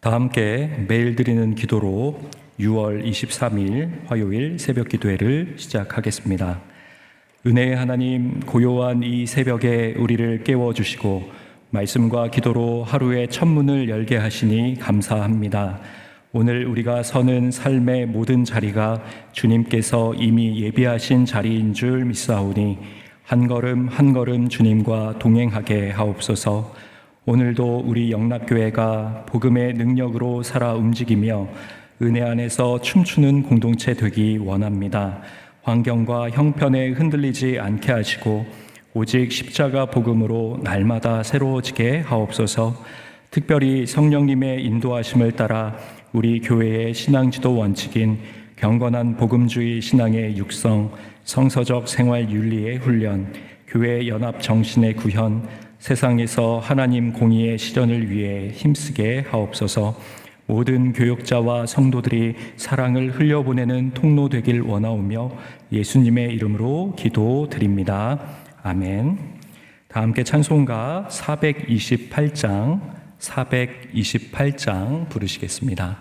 다 함께 매일 드리는 기도로 6월 23일 화요일 새벽 기도회를 시작하겠습니다. 은혜의 하나님, 고요한 이 새벽에 우리를 깨워주시고 말씀과 기도로 하루의 첫 문을 열게 하시니 감사합니다. 오늘 우리가 서는 삶의 모든 자리가 주님께서 이미 예비하신 자리인 줄 믿사오니 한 걸음 한 걸음 주님과 동행하게 하옵소서. 오늘도 우리 영락교회가 복음의 능력으로 살아 움직이며 은혜 안에서 춤추는 공동체 되기 원합니다. 환경과 형편에 흔들리지 않게 하시고 오직 십자가 복음으로 날마다 새로워지게 하옵소서. 특별히 성령님의 인도하심을 따라 우리 교회의 신앙지도 원칙인 경건한 복음주의 신앙의 육성, 성서적 생활 윤리의 훈련, 교회 연합 정신의 구현, 세상에서 하나님 공의의 실현을 위해 힘쓰게 하옵소서. 모든 교역자와 성도들이 사랑을 흘려보내는 통로 되길 원하오며 예수님의 이름으로 기도드립니다. 아멘. 다 함께 찬송가 428장 부르시겠습니다.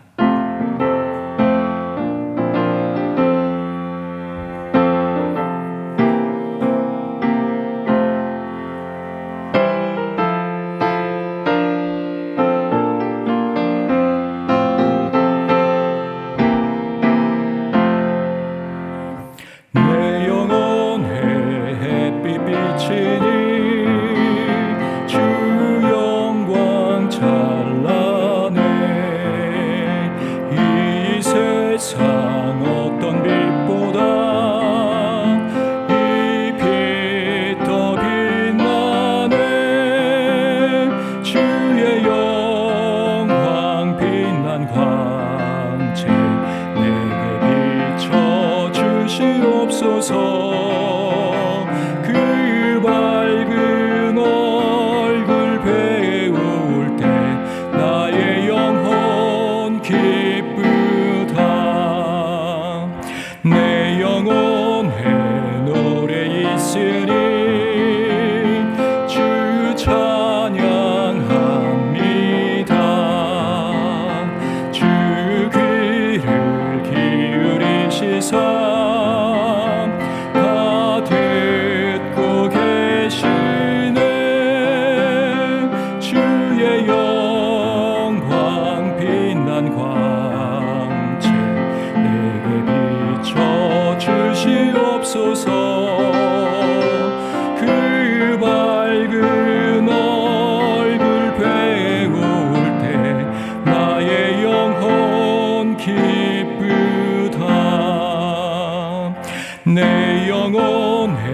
내 영혼의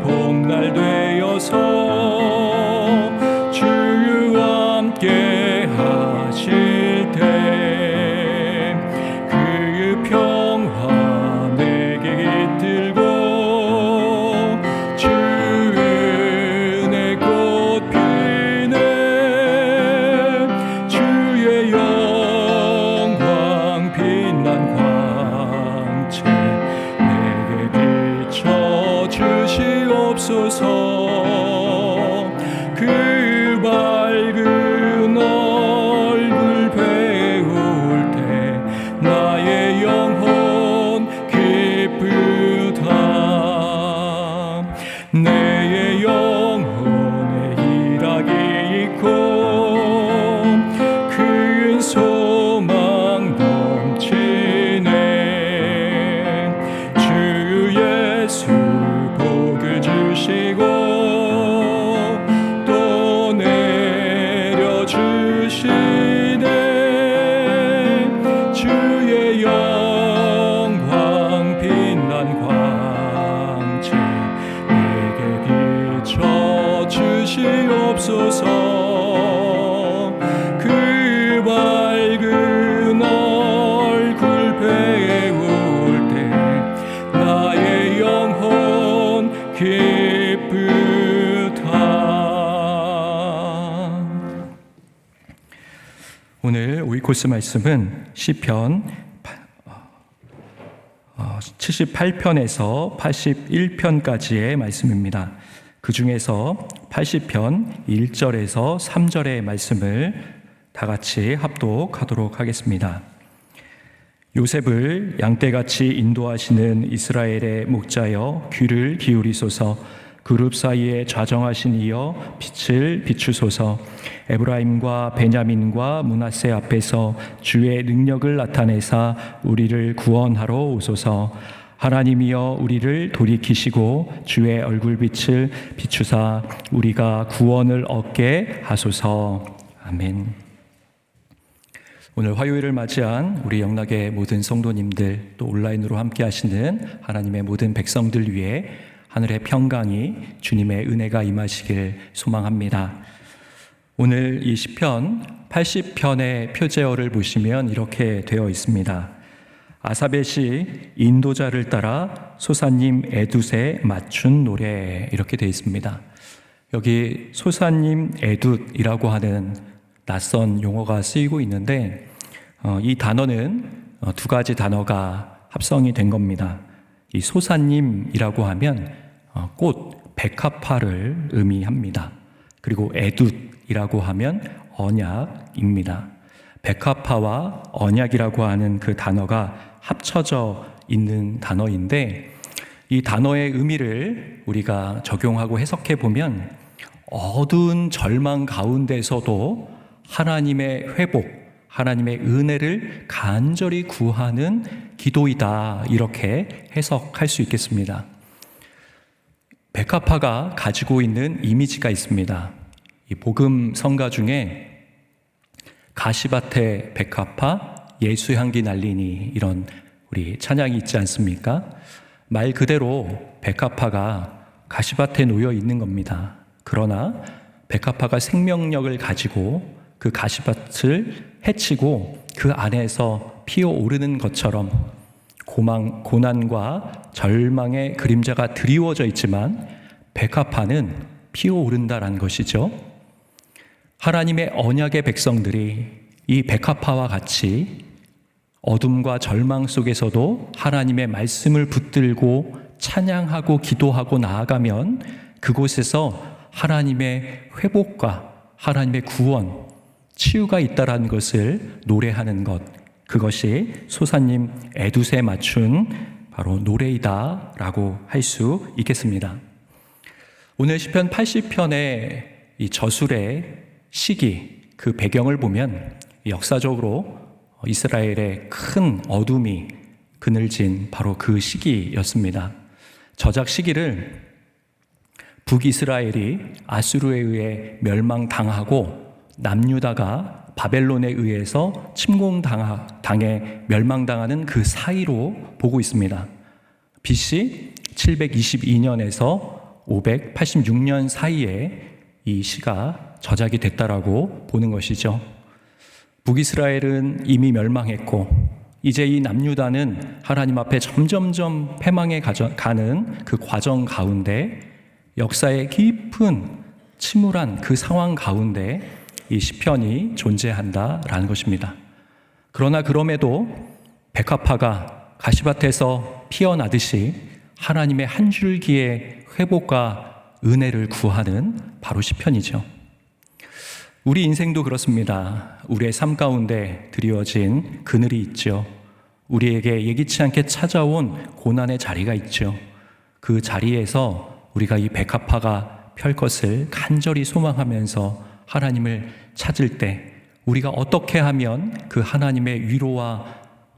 복날 되어서 주와 함께 하실 때 그 평화 내게 깃들고 주 은혜 꽃 피네 주의 영광 빛난 광채 주시옵소서. 그 밝은 얼굴 배울 때 나의 영혼 기쁘다. 내 영혼에 희락이 있고 큰 소망 넘치네. 주 예수 주시고 또 내려주시네. 주의 영광 빛난 광채 내게 비춰주시옵소서. 그 밝은 얼굴 배울 때 나의 영혼 기쁘다. 오늘 오이코스 말씀은 시편 78편에서 81편까지의 말씀입니다. 그 중에서 80편 1절에서 3절의 말씀을 다 같이 합독하도록 하겠습니다. 요셉을 양떼같이 인도하시는 이스라엘의 목자여 귀를 기울이소서. 그룹 사이에 좌정하신 이여 빛을 비추소서. 에브라임과 베냐민과 므낫세 앞에서 주의 능력을 나타내사 우리를 구원하러 오소서. 하나님이여 우리를 돌이키시고 주의 얼굴빛을 비추사 우리가 구원을 얻게 하소서. 아멘. 오늘 화요일을 맞이한 우리 영락의 모든 성도님들, 또 온라인으로 함께 하시는 하나님의 모든 백성들 위해 하늘의 평강이, 주님의 은혜가 임하시길 소망합니다. 오늘 이 시편 80편의 표제어를 보시면 이렇게 되어 있습니다. 아사벳이 인도자를 따라 소사님 에둣에 맞춘 노래, 이렇게 되어 있습니다. 여기 소사님 에둣이라고 하는 낯선 용어가 쓰이고 있는데 이 단어는 두 가지 단어가 합성이 된 겁니다. 이 소사님이라고 하면 꽃, 백합화를 의미합니다. 그리고 에둣이라고 하면 언약입니다. 백합화와 언약이라고 하는 그 단어가 합쳐져 있는 단어인데 이 단어의 의미를 우리가 적용하고 해석해 보면 어두운 절망 가운데서도 하나님의 회복, 하나님의 은혜를 간절히 구하는 기도이다, 이렇게 해석할 수 있겠습니다. 백합화가 가지고 있는 이미지가 있습니다. 이 복음 성가 중에 가시밭에 백합화, 예수향기 날리니, 이런 우리 찬양이 있지 않습니까? 말 그대로 백합화가 가시밭에 놓여 있는 겁니다. 그러나 백합화가 생명력을 가지고 그 가시밭을 헤치고 그 안에서 피어오르는 것처럼 고난과 절망의 그림자가 드리워져 있지만 백합화는 피어오른다라는 것이죠. 하나님의 언약의 백성들이 이 백합화와 같이 어둠과 절망 속에서도 하나님의 말씀을 붙들고 찬양하고 기도하고 나아가면 그곳에서 하나님의 회복과 하나님의 구원, 치유가 있다라는 것을 노래하는 것, 그것이 소사님 에둣에 맞춘 바로 노래이다라고 할 수 있겠습니다. 오늘 시편 80편의 이 저술의 시기, 그 배경을 보면 역사적으로 이스라엘의 큰 어둠이 그늘진 바로 그 시기였습니다. 저작 시기를 북이스라엘이 아수르에 의해 멸망당하고 남유다가 바벨론에 의해서 침공당해 멸망당하는 그 사이로 보고 있습니다. BC 722년에서 586년 사이에 이 시가 저작이 됐다라고 보는 것이죠. 북이스라엘은 이미 멸망했고 이제 이 남유다는 하나님 앞에 점점점 패망해 가는 그 과정 가운데 역사의 깊은 침울한 그 상황 가운데 이 시편이 존재한다라는 것입니다. 그러나 그럼에도 백합화가 가시밭에서 피어나듯이 하나님의 한 줄기의 회복과 은혜를 구하는 바로 시편이죠. 우리 인생도 그렇습니다. 우리의 삶 가운데 드리워진 그늘이 있죠. 우리에게 예기치 않게 찾아온 고난의 자리가 있죠. 그 자리에서 우리가 이 백합화가 펼 것을 간절히 소망하면서 하나님을 찾을 때 우리가 어떻게 하면 그 하나님의 위로와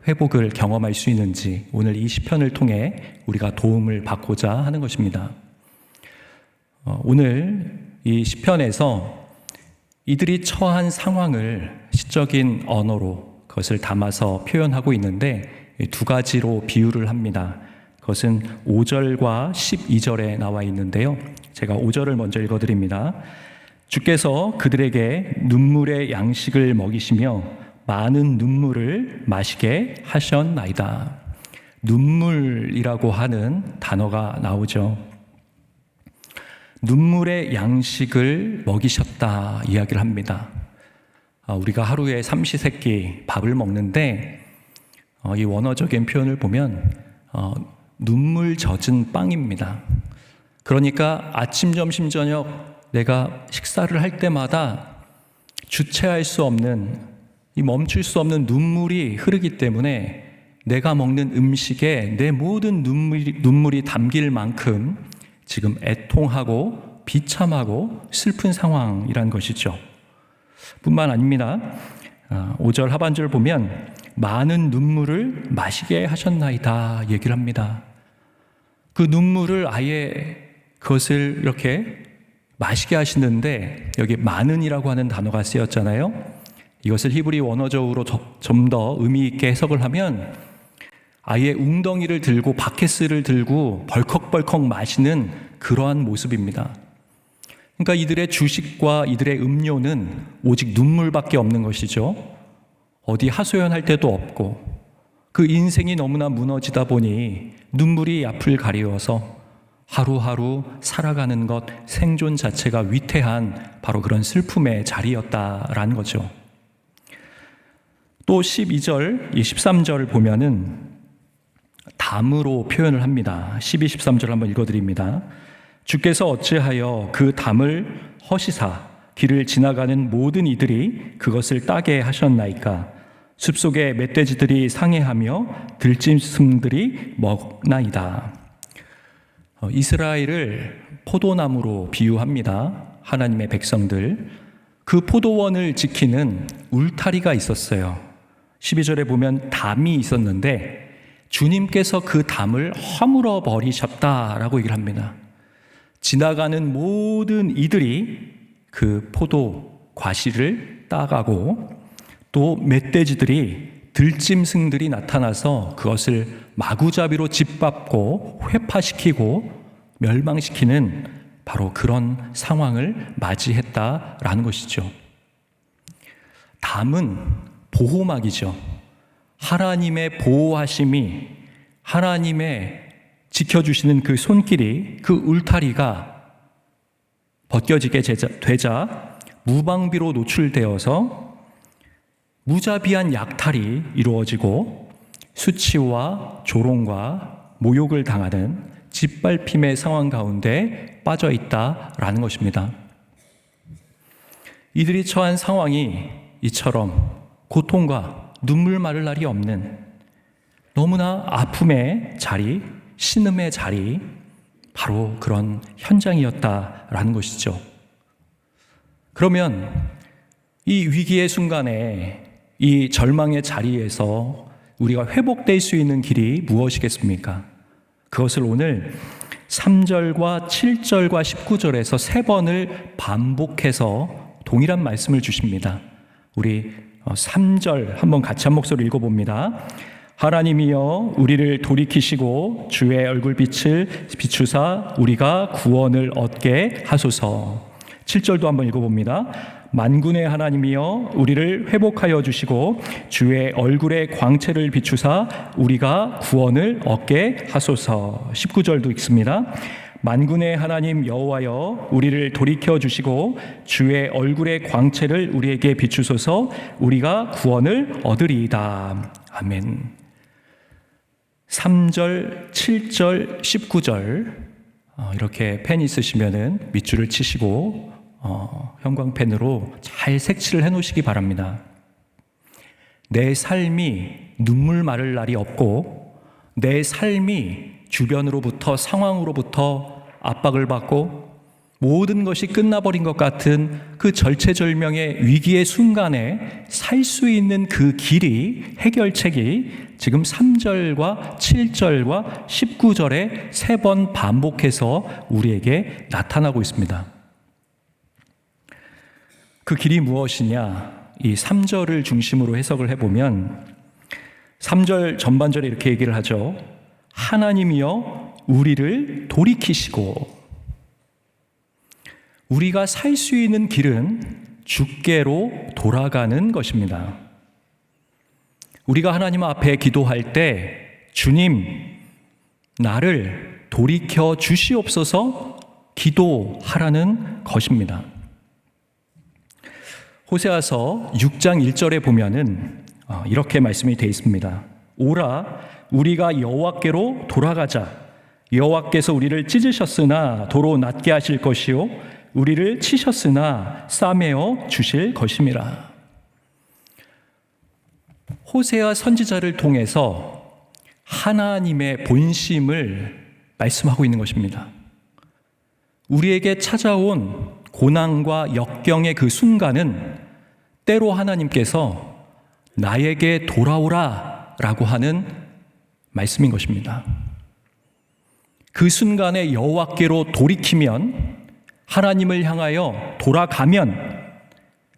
회복을 경험할 수 있는지 오늘 이 시편을 통해 우리가 도움을 받고자 하는 것입니다. 오늘 이 시편에서 이들이 처한 상황을 시적인 언어로 그것을 담아서 표현하고 있는데 두 가지로 비유를 합니다. 그것은 5절과 12절에 나와 있는데요. 제가 5절을 먼저 읽어드립니다. 주께서 그들에게 눈물의 양식을 먹이시며 많은 눈물을 마시게 하셨나이다. 눈물이라고 하는 단어가 나오죠. 눈물의 양식을 먹이셨다 이야기를 합니다. 우리가 하루에 삼시세끼 밥을 먹는데 이 원어적인 표현을 보면 눈물 젖은 빵입니다. 그러니까 아침, 점심, 저녁 내가 식사를 할 때마다 주체할 수 없는, 이 멈출 수 없는 눈물이 흐르기 때문에 내가 먹는 음식에 내 모든 눈물이 담길 만큼 지금 애통하고 비참하고 슬픈 상황이란 것이죠. 뿐만 아닙니다. 5절 하반절 보면 많은 눈물을 마시게 하셨나이다 얘기를 합니다. 그 눈물을 아예 그것을 이렇게 마시게 하시는데 여기 많은이라고 하는 단어가 쓰였잖아요. 이것을 히브리 원어적으로 좀 더 의미 있게 해석을 하면 아예 웅덩이를 들고 바켓을 들고 벌컥벌컥 마시는 그러한 모습입니다. 그러니까 이들의 주식과 이들의 음료는 오직 눈물밖에 없는 것이죠. 어디 하소연할 데도 없고 그 인생이 너무나 무너지다 보니 눈물이 앞을 가리워서 하루하루 살아가는 것 생존 자체가 위태한 바로 그런 슬픔의 자리였다라는 거죠. 또 12절, 13절을 보면은 담으로 표현을 합니다. 12, 13절 한번 읽어드립니다. 주께서 어찌하여 그 담을 허시사 길을 지나가는 모든 이들이 그것을 따게 하셨나이까. 숲속에 멧돼지들이 상해하며 들짐승들이 먹나이다. 이스라엘을 포도나무로 비유합니다. 하나님의 백성들. 그 포도원을 지키는 울타리가 있었어요. 12절에 보면 담이 있었는데 주님께서 그 담을 허물어 버리셨다라고 얘기를 합니다. 지나가는 모든 이들이 그 포도 과실을 따가고 또 멧돼지들이 들짐승들이 나타나서 그것을 마구잡이로 짓밟고 회파시키고 멸망시키는 바로 그런 상황을 맞이했다라는 것이죠. 담은 보호막이죠. 하나님의 보호하심이, 하나님의 지켜주시는 그 손길이, 그 울타리가 벗겨지게 되자 무방비로 노출되어서 무자비한 약탈이 이루어지고 수치와 조롱과 모욕을 당하는 짓밟힘의 상황 가운데 빠져 있다라는 것입니다. 이들이 처한 상황이 이처럼 고통과 눈물 마를 날이 없는 너무나 아픔의 자리, 신음의 자리, 바로 그런 현장이었다라는 것이죠. 그러면 이 위기의 순간에 이 절망의 자리에서 우리가 회복될 수 있는 길이 무엇이겠습니까? 그것을 오늘 3절과 7절과 19절에서 3번을 반복해서 동일한 말씀을 주십니다. 우리 3절 한번 같이 한 목소리 읽어봅니다. 하나님이여 우리를 돌이키시고 주의 얼굴빛을 비추사 우리가 구원을 얻게 하소서. 7절도 한번 읽어봅니다. 만군의 하나님이여 우리를 회복하여 주시고 주의 얼굴의 광채를 비추사 우리가 구원을 얻게 하소서. 19절도 읽습니다. 만군의 하나님 여호와여 우리를 돌이켜 주시고 주의 얼굴의 광채를 우리에게 비추소서. 우리가 구원을 얻으리이다. 아멘. 3절, 7절, 19절 이렇게 펜 있으시면은 밑줄을 치시고 형광펜으로 잘 색칠을 해놓으시기 바랍니다. 내 삶이 눈물 마를 날이 없고 내 삶이 주변으로부터 상황으로부터 압박을 받고 모든 것이 끝나버린 것 같은 그 절체절명의 위기의 순간에 살 수 있는 그 길이, 해결책이 지금 3절과 7절과 19절에 3번 반복해서 우리에게 나타나고 있습니다. 그 길이 무엇이냐? 이 3절을 중심으로 해석을 해보면 3절 전반절에 이렇게 얘기를 하죠. 하나님이여 우리를 돌이키시고, 우리가 살 수 있는 길은 주께로 돌아가는 것입니다. 우리가 하나님 앞에 기도할 때 주님 나를 돌이켜 주시옵소서 기도하라는 것입니다. 호세아서 6장 1절에 보면은 이렇게 말씀이 되어 있습니다. 오라 우리가 여호와께로 돌아가자. 여호와께서 우리를 찢으셨으나 도로 낫게 하실 것이요 우리를 치셨으나 싸매어 주실 것임이라. 호세아 선지자를 통해서 하나님의 본심을 말씀하고 있는 것입니다. 우리에게 찾아온 고난과 역경의 그 순간은 때로 하나님께서 나에게 돌아오라 라고 하는 말씀인 것입니다. 그 순간에 여호와께로 돌이키면, 하나님을 향하여 돌아가면,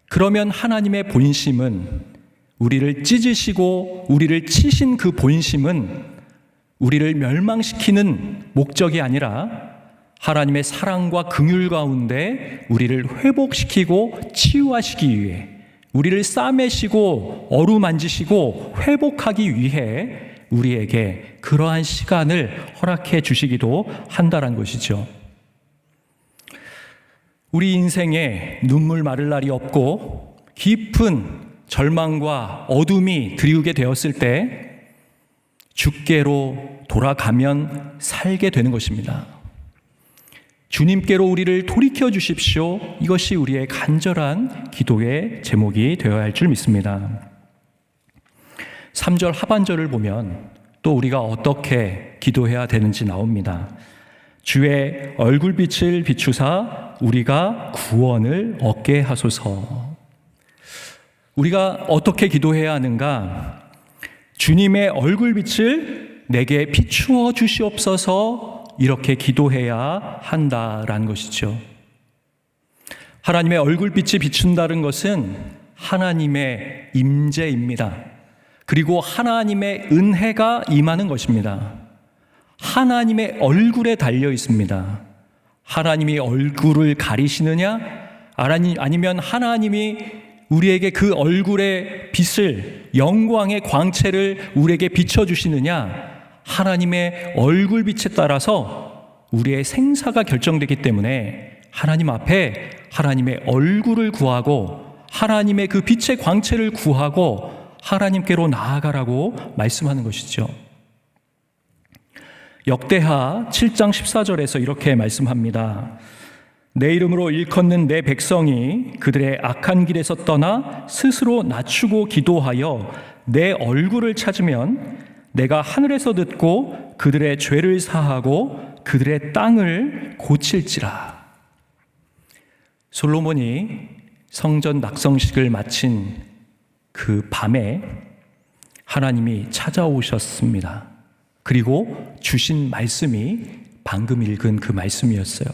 그러면 하나님의 본심은, 우리를 찢으시고 우리를 치신 그 본심은 우리를 멸망시키는 목적이 아니라 하나님의 사랑과 긍휼 가운데 우리를 회복시키고 치유하시기 위해, 우리를 싸매시고 어루만지시고 회복하기 위해 우리에게 그러한 시간을 허락해 주시기도 한다는 것이죠. 우리 인생에 눈물 마를 날이 없고 깊은 절망과 어둠이 드리우게 되었을 때 주께로 돌아가면 살게 되는 것입니다. 주님께로 우리를 돌이켜 주십시오. 이것이 우리의 간절한 기도의 제목이 되어야 할 줄 믿습니다. 3절 하반절을 보면 또 우리가 어떻게 기도해야 되는지 나옵니다. 주의 얼굴빛을 비추사 우리가 구원을 얻게 하소서. 우리가 어떻게 기도해야 하는가? 주님의 얼굴빛을 내게 비추어 주시옵소서, 이렇게 기도해야 한다라는 것이죠. 하나님의 얼굴빛이 비춘다는 것은 하나님의 임재입니다. 그리고 하나님의 은혜가 임하는 것입니다. 하나님의 얼굴에 달려 있습니다. 하나님이 얼굴을 가리시느냐? 아니면 하나님이 우리에게 그 얼굴의 빛을, 영광의 광채를 우리에게 비춰주시느냐? 하나님의 얼굴빛에 따라서 우리의 생사가 결정되기 때문에 하나님 앞에 하나님의 얼굴을 구하고 하나님의 그 빛의 광채를 구하고 하나님께로 나아가라고 말씀하는 것이죠. 역대하 7장 14절에서 이렇게 말씀합니다. 내 이름으로 일컫는 내 백성이 그들의 악한 길에서 떠나 스스로 낮추고 기도하여 내 얼굴을 찾으면 내가 하늘에서 듣고 그들의 죄를 사하고 그들의 땅을 고칠지라. 솔로몬이 성전 낙성식을 마친 그 밤에 하나님이 찾아오셨습니다. 그리고 주신 말씀이 방금 읽은 그 말씀이었어요.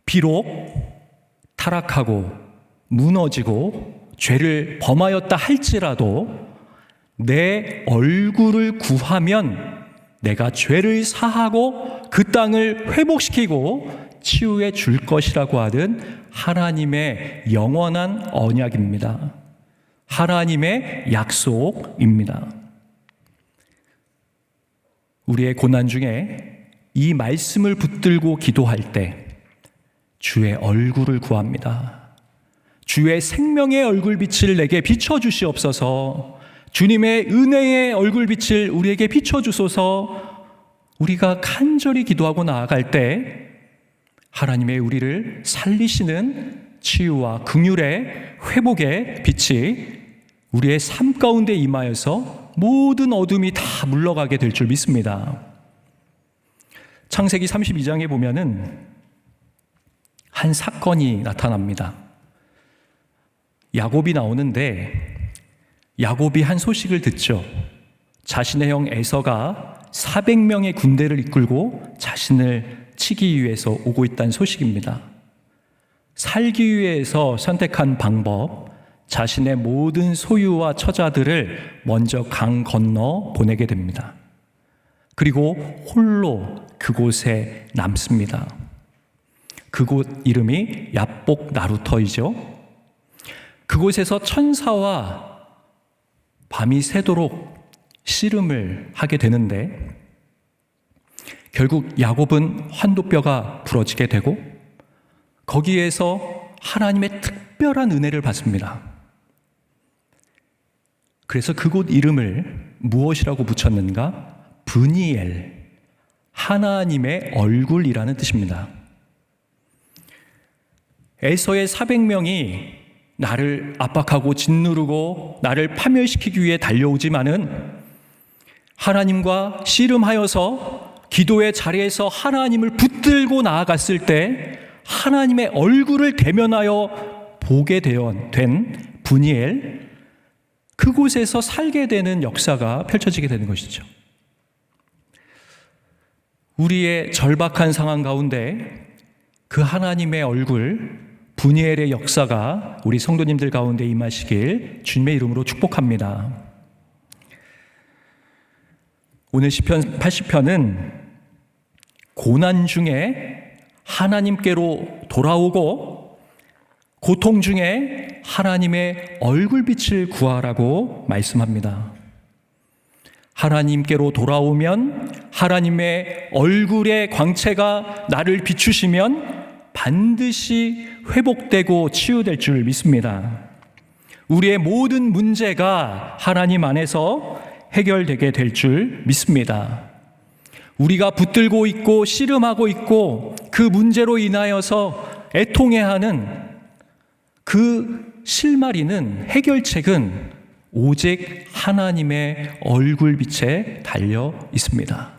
비록 타락하고 무너지고 죄를 범하였다 할지라도 내 얼굴을 구하면 내가 죄를 사하고 그 땅을 회복시키고 치유해 줄 것이라고 하는 하나님의 영원한 언약입니다. 하나님의 약속입니다. 우리의 고난 중에 이 말씀을 붙들고 기도할 때 주의 얼굴을 구합니다. 주의 생명의 얼굴빛을 내게 비춰주시옵소서. 주님의 은혜의 얼굴빛을 우리에게 비춰주소서. 우리가 간절히 기도하고 나아갈 때 하나님의 우리를 살리시는 치유와 긍휼의 회복의 빛이 우리의 삶 가운데 임하여서 모든 어둠이 다 물러가게 될 줄 믿습니다. 창세기 32장에 보면은 한 사건이 나타납니다. 야곱이 나오는데 야곱이 한 소식을 듣죠. 자신의 형 에서가 400명의 군대를 이끌고 자신을 치기 위해서 오고 있다는 소식입니다. 살기 위해서 선택한 방법, 자신의 모든 소유와 처자들을 먼저 강 건너 보내게 됩니다. 그리고 홀로 그곳에 남습니다. 그곳 이름이 야복 나루터이죠. 그곳에서 천사와 밤이 새도록 씨름을 하게 되는데 결국 야곱은 환도뼈가 부러지게 되고 거기에서 하나님의 특별한 은혜를 받습니다. 그래서 그곳 이름을 무엇이라고 붙였는가? 브니엘, 하나님의 얼굴이라는 뜻입니다. 에서의 400명이 나를 압박하고 짓누르고 나를 파멸시키기 위해 달려오지만은 하나님과 씨름하여서 기도의 자리에서 하나님을 붙들고 나아갔을 때 하나님의 얼굴을 대면하여 보게 된 분이엘, 그곳에서 살게 되는 역사가 펼쳐지게 되는 것이죠. 우리의 절박한 상황 가운데 그 하나님의 얼굴, 분이엘의 역사가 우리 성도님들 가운데 임하시길 주님의 이름으로 축복합니다. 오늘 시편 80편은 고난 중에 하나님께로 돌아오고 고통 중에 하나님의 얼굴빛을 구하라고 말씀합니다. 하나님께로 돌아오면 하나님의 얼굴의 광채가 나를 비추시면 반드시 회복되고 치유될 줄 믿습니다. 우리의 모든 문제가 하나님 안에서 해결되게 될 줄 믿습니다. 우리가 붙들고 있고 씨름하고 있고 그 문제로 인하여서 애통해하는 그 실마리는, 해결책은 오직 하나님의 얼굴빛에 달려 있습니다.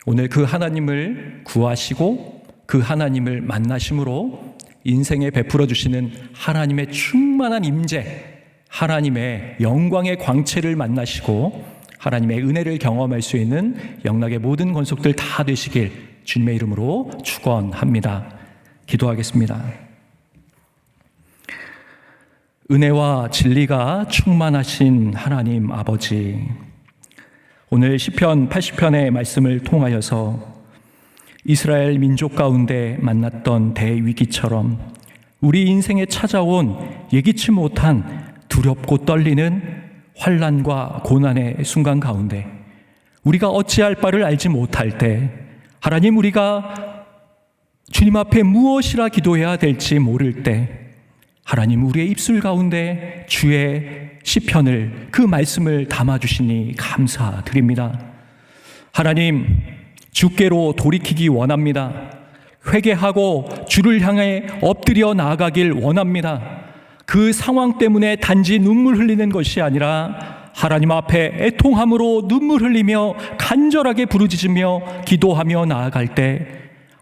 오늘 그 하나님을 구하시고 그 하나님을 만나심으로 인생에 베풀어 주시는 하나님의 충만한 임재, 하나님의 영광의 광채를 만나시고 하나님의 은혜를 경험할 수 있는 영락의 모든 권속들 다 되시길 주님의 이름으로 축원합니다. 기도하겠습니다. 은혜와 진리가 충만하신 하나님 아버지, 오늘 시편 80편의 말씀을 통하여서 이스라엘 민족 가운데 만났던 대위기처럼 우리 인생에 찾아온 예기치 못한 두렵고 떨리는 환난과 고난의 순간 가운데 우리가 어찌할 바를 알지 못할 때, 하나님, 우리가 주님 앞에 무엇이라 기도해야 될지 모를 때 하나님, 우리의 입술 가운데 주의 시편을, 그 말씀을 담아주시니 감사드립니다. 하나님, 주께로 돌이키기 원합니다. 회개하고 주를 향해 엎드려 나아가길 원합니다. 그 상황 때문에 단지 눈물 흘리는 것이 아니라 하나님 앞에 애통함으로 눈물 흘리며 간절하게 부르짖으며 기도하며 나아갈 때,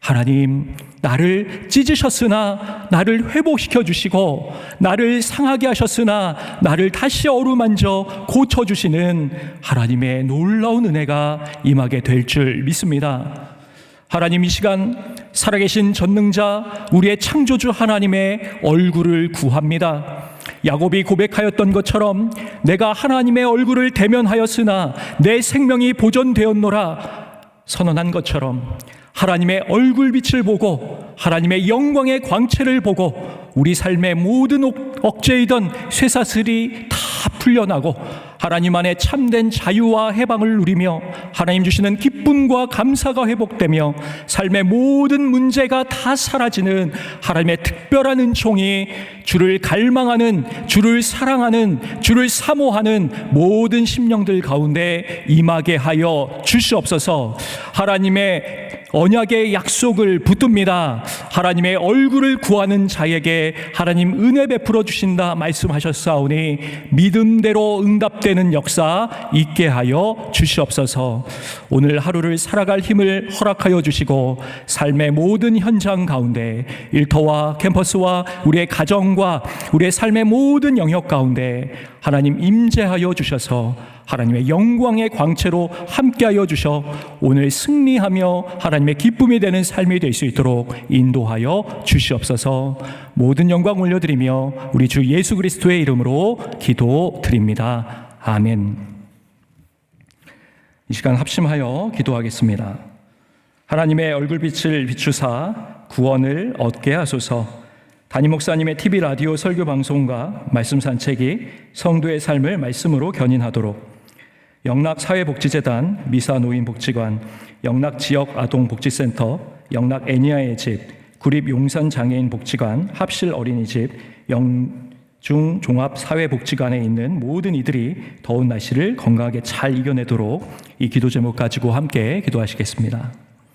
하나님, 나를 찢으셨으나 나를 회복시켜 주시고 나를 상하게 하셨으나 나를 다시 어루만져 고쳐주시는 하나님의 놀라운 은혜가 임하게 될 줄 믿습니다. 하나님, 이 시간 살아계신 전능자 우리의 창조주 하나님의 얼굴을 구합니다. 야곱이 고백하였던 것처럼 내가 하나님의 얼굴을 대면하였으나 내 생명이 보존되었노라 선언한 것처럼 하나님의 얼굴빛을 보고 하나님의 영광의 광채를 보고 우리 삶의 모든 억제이던 쇠사슬이 다 풀려나고 하나님 안에 참된 자유와 해방을 누리며 하나님 주시는 기쁨과 감사가 회복되며 삶의 모든 문제가 다 사라지는 하나님의 특별한 은총이 주를 갈망하는, 주를 사랑하는, 주를 사모하는 모든 심령들 가운데 임하게 하여 주시옵소서. 하나님의 언약의 약속을 붙듭니다. 하나님의 얼굴을 구하는 자에게 하나님 은혜 베풀어 주신다 말씀하셨사오니 믿음대로 응답되는 역사 있게 하여 주시옵소서. 오늘 하루를 살아갈 힘을 허락하여 주시고 삶의 모든 현장 가운데 일터와 캠퍼스와 우리의 가정과 우리의 삶의 모든 영역 가운데 하나님 임재하여 주셔서 하나님의 영광의 광채로 함께하여 주셔 오늘 승리하며 하나님의 기쁨이 되는 삶이 될 수 있도록 인도하여 주시옵소서. 모든 영광 올려드리며 우리 주 예수 그리스도의 이름으로 기도드립니다. 아멘. 이 시간 합심하여 기도하겠습니다. 하나님의 얼굴빛을 비추사 구원을 얻게 하소서. 담임 목사님의 TV 라디오 설교 방송과 말씀 산책이 성도의 삶을 말씀으로 견인하도록 영락사회복지재단, 미사노인복지관, 영락지역아동복지센터, 영락애니아의 집, 구립용산장애인복지관, 합실어린이집, 영중종합사회복지관에 있는 모든 이들이 더운 날씨를 건강하게 잘 이겨내도록 이 기도 제목 가지고 함께 기도하시겠습니다.